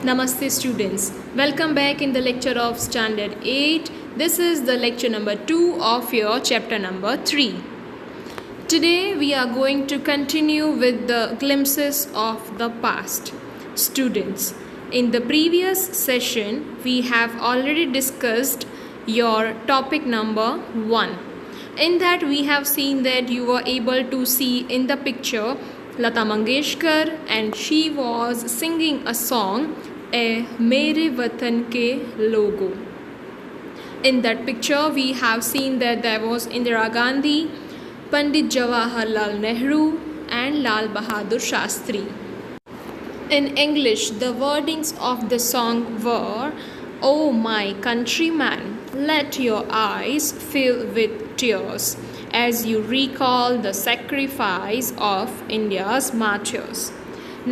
Namaste students. Welcome back in the lecture of Standard 8. This is the lecture number 2 of your chapter number 3. Today we are going to continue with the glimpses of the past. Students, in the previous session we have already discussed your topic number 1. In that we have seen that you were able to see in the picture Lata Mangeshkar, and she was singing a song, "A Mere Watan Ke Logo." In that picture we have seen that there was Indira Gandhi, Pandit Jawaharlal Nehru and Lal Bahadur Shastri. In English, the wordings of the song were, "Oh my countryman, let your eyes fill with tears as you recall the sacrifice of India's martyrs."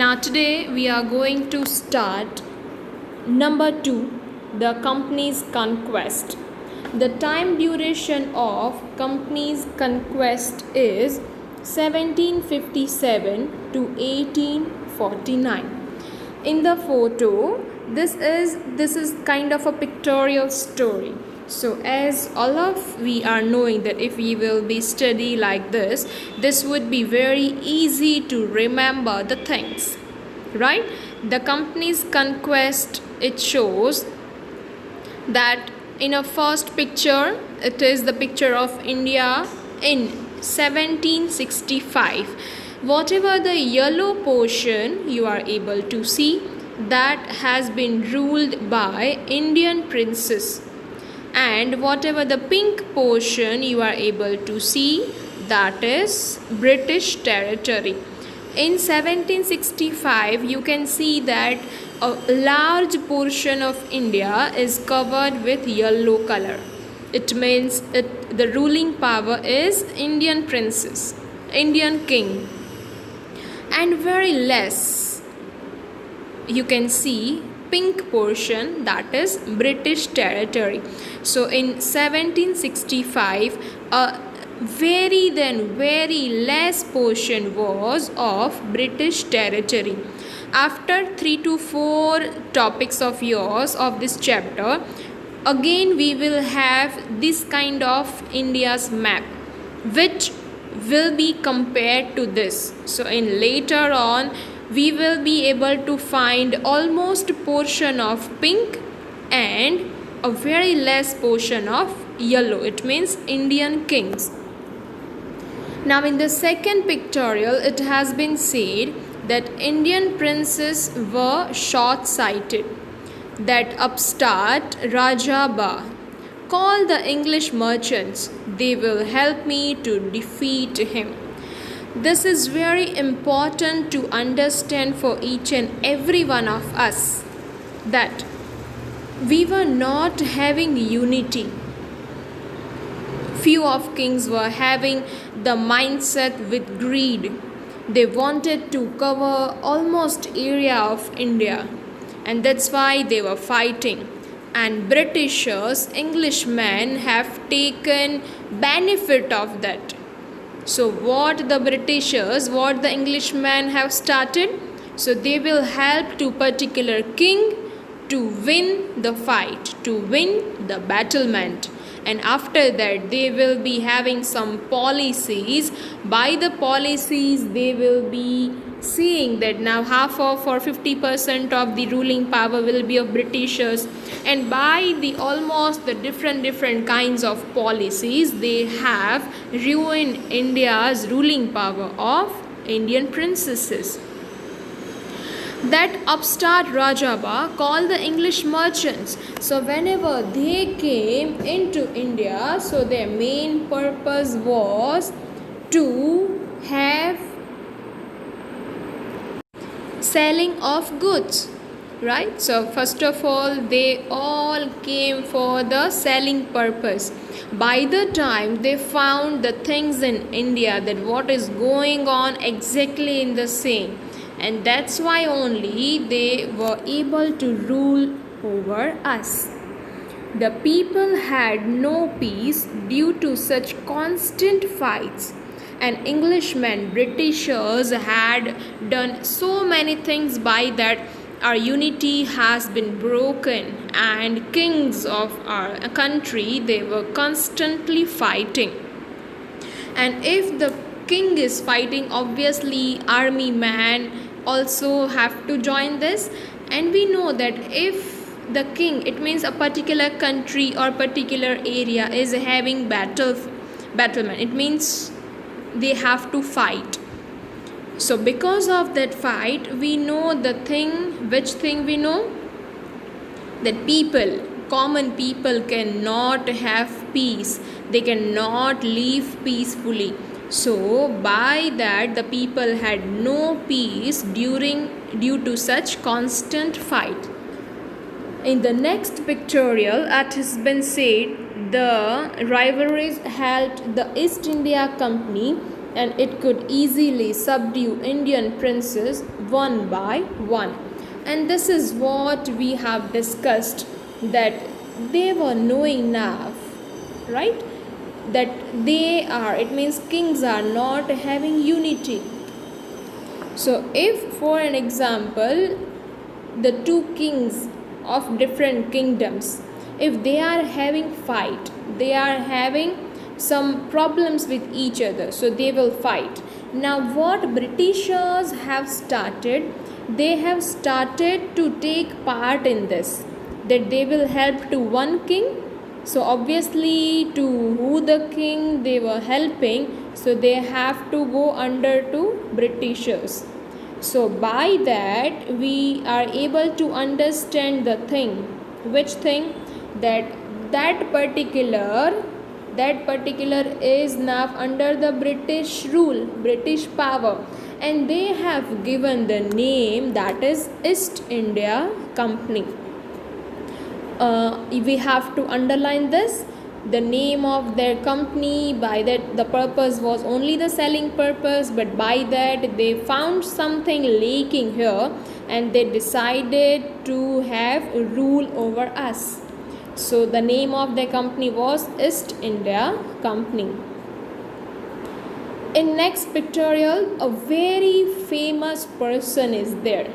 Now today we are going to start number 2, the Company's conquest. The time duration of Company's conquest is 1757 to 1849. In the photo, this is kind of a pictorial story. So as all of we are knowing that if we will be study like this would be very easy to remember the things, right? The Company's conquest, it shows that in a first picture, it is the picture of India in 1765. Whatever the yellow portion you are able to see, that has been ruled by Indian princes, and whatever the pink portion you are able to see, that is British territory. In 1765 you can see that a large portion of India is covered with yellow color. It means the ruling power is Indian princes, Indian king, and very less you can see pink portion, that is British territory. So in 1765 a very less portion was of British territory. After 3 to 4 topics of yours of this chapter, again we will have this kind of India's map which will be compared to this. So in later on we will be able to find almost portion of pink and a very less portion of yellow. It means Indian kings. Now in the second pictorial, it has been said that Indian princes were short-sighted. That upstart Raja Ba called the English merchants. They will help me to defeat him. This is very important to understand for each and every one of us, that we were not having unity. Few of kings were having the mindset with greed. They wanted to cover almost area of India, and that's why they were fighting. And Britishers, Englishmen have taken benefit of that. So what the Englishmen have started? So they will help to particular king to win the fight, to win the battlement. And after that they will be having some policies. By the policies they will be seeing that now half of or 50% of the ruling power will be of Britishers, and by the almost the different kinds of policies they have ruined India's ruling power of Indian princesses. That upstart Raja Ba called the English merchants. So whenever they came into India, so their main purpose was to have selling of goods, right? So first of all they all came for the selling purpose. By the time they found the things in India, that what is going on exactly in the same, and that's why only they were able to rule over us. The people had no peace due to such constant fights, and Englishmen, Britishers had done so many things by that our unity has been broken, and kings of our country, they were constantly fighting. And if the king is fighting, obviously army man also have to join this. And we know that if the king, it means a particular country or particular area is having battleman, it means they have to fight. So because of that fight, we know the thing, which thing we know? That people, common people cannot have peace. They cannot live peacefully. So by that, the people had no peace due to such constant fight. In the next pictorial, it has been said the rivalries helped the East India Company, and it could easily subdue Indian princes one by one. And this is what we have discussed, that they were knowing enough, right? That it means kings are not having unity. So if, for an example, the two kings of different kingdoms, if they are having fight, they are having some problems with each other, so they will fight. Now what Britishers have started, they have started to take part in this, that they will help to one king. So obviously to who the king they were helping, so they have to go under to Britishers. So by that we are able to understand the thing. Which thing? That particular is now under the British rule, British power, and they have given the name, that is East India Company. We have to underline this, the name of their company. By that, the purpose was only the selling purpose, but by that they found something lacking here, and they decided to have rule over us. So the name of their company was East India Company. In next pictorial, a very famous person is there.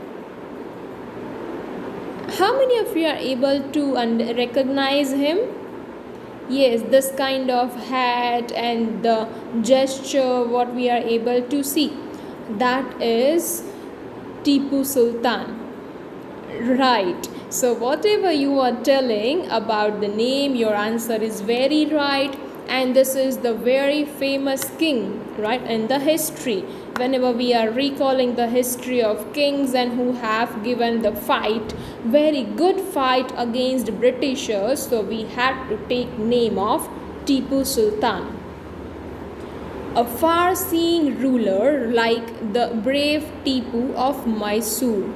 How many of you are able to recognize him? Yes, this kind of hat and the gesture, what we are able to see, that is Tipu Sultan. Right. So whatever you are telling about the name, your answer is very right. And this is the very famous king, right, in the history. Whenever we are recalling the history of kings and who have given the fight, very good fight against Britishers, so we had to take name of Tipu Sultan. A far-seeing ruler like the brave Tipu of Mysore.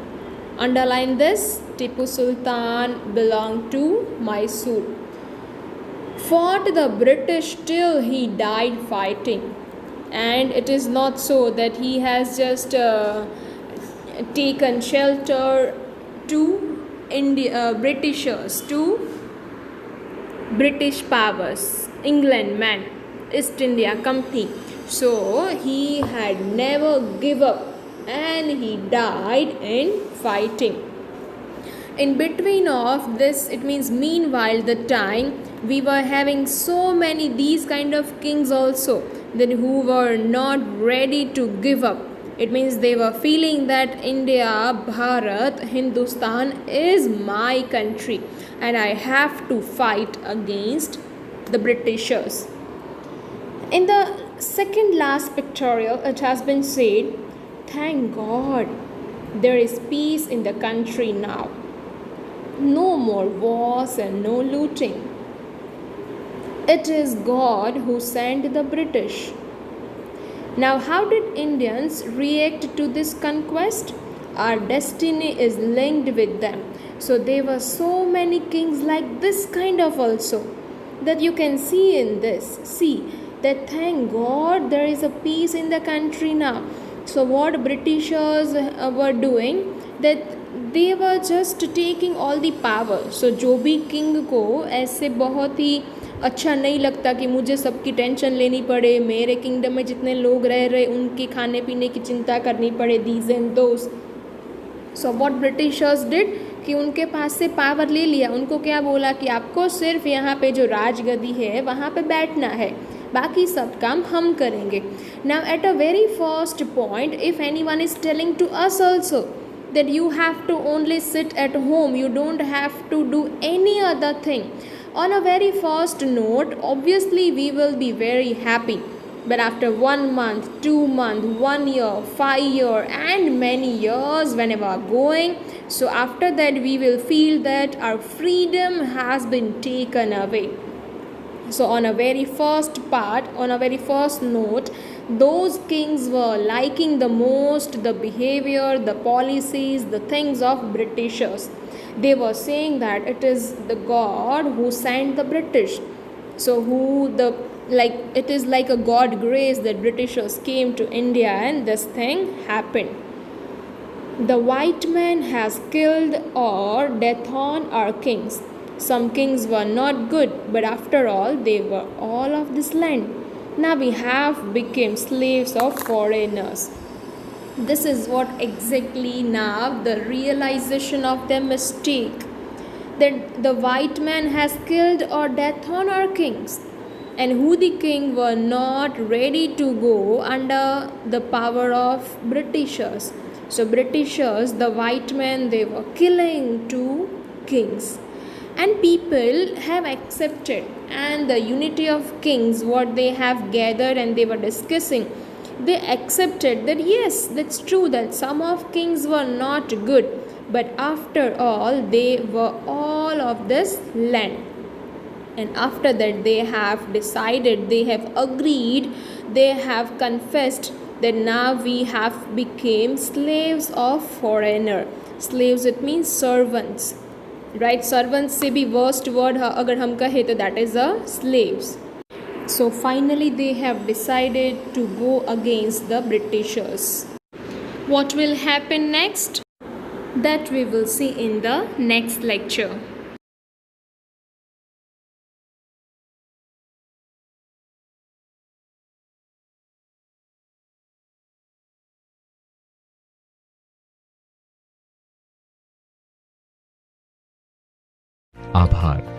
Underline this, Tipu Sultan belonged to Mysore. Fought the British till he died fighting. And it is not so that he has just taken shelter to Britishers, to British powers, England man, East India Company. So he had never give up, and he died in fighting. In between of this, it means meanwhile the time, we were having so many these kind of kings also, that who were not ready to give up. It means they were feeling that India, Bharat, Hindustan is my country, and I have to fight against the Britishers. In the second last pictorial, it has been said, thank God there is peace in the country now. No more wars and no looting. It is God who sent the British. Now, how did Indians react to this conquest? Our destiny is linked with them. So there were so many kings like this kind of also, that you can see in this. See that thank God there is a peace in the country now. So what Britishers were doing, that they were just taking all the power. So जो भी king को ऐसे बहुत ही अच्छा नहीं लगता कि मुझे सबकी टेंशन लेनी पड़े, मेरे किंगडम में जितने लोग रह रहे उनके खाने पीने की चिंता करनी पड़े, these and those. So what Britishers did कि उनके पास से पावर ले लिया. उनको क्या बोला कि आपको सिर्फ यहाँ पे जो राजगद्दी है वहाँ पे बैठना है, बाकी सब काम हम करेंगे. Now at a very first point, if anyone is telling to us also that you have to only sit at home, you don't have to do any other thing, on a very first note obviously we will be very happy. But after 1 month, 2 month, 1 year, 5 year and many years whenever going, so after that we will feel that our freedom has been taken away. So on a very first part, on a very first note, those kings were liking the most the behavior, the policies, the things of Britishers. They were saying that it is the God who sent the British. So who the, like, it is like a God grace that Britishers came to India and this thing happened. The white man has killed or death on our kings. Some kings were not good, but after all, they were all of this land. Now we have become slaves of foreigners. This is what exactly now the realization of their mistake, that the white man has killed or death on our kings, and who the king were not ready to go under the power of Britishers. So Britishers, the white men, they were killing two kings, and people have accepted, and the unity of kings what they have gathered and they were discussing, they accepted that yes, that's true that some of kings were not good, but after all they were all of this land. And after that they have decided, they have agreed, they have confessed that now we have become slaves of foreigner. Slaves, it means servants, right. Servants से भी worst word अगर हम कहें तो that is a slaves. So finally they have decided to go against the Britishers. What will happen next? That we will see in the next lecture. आभार.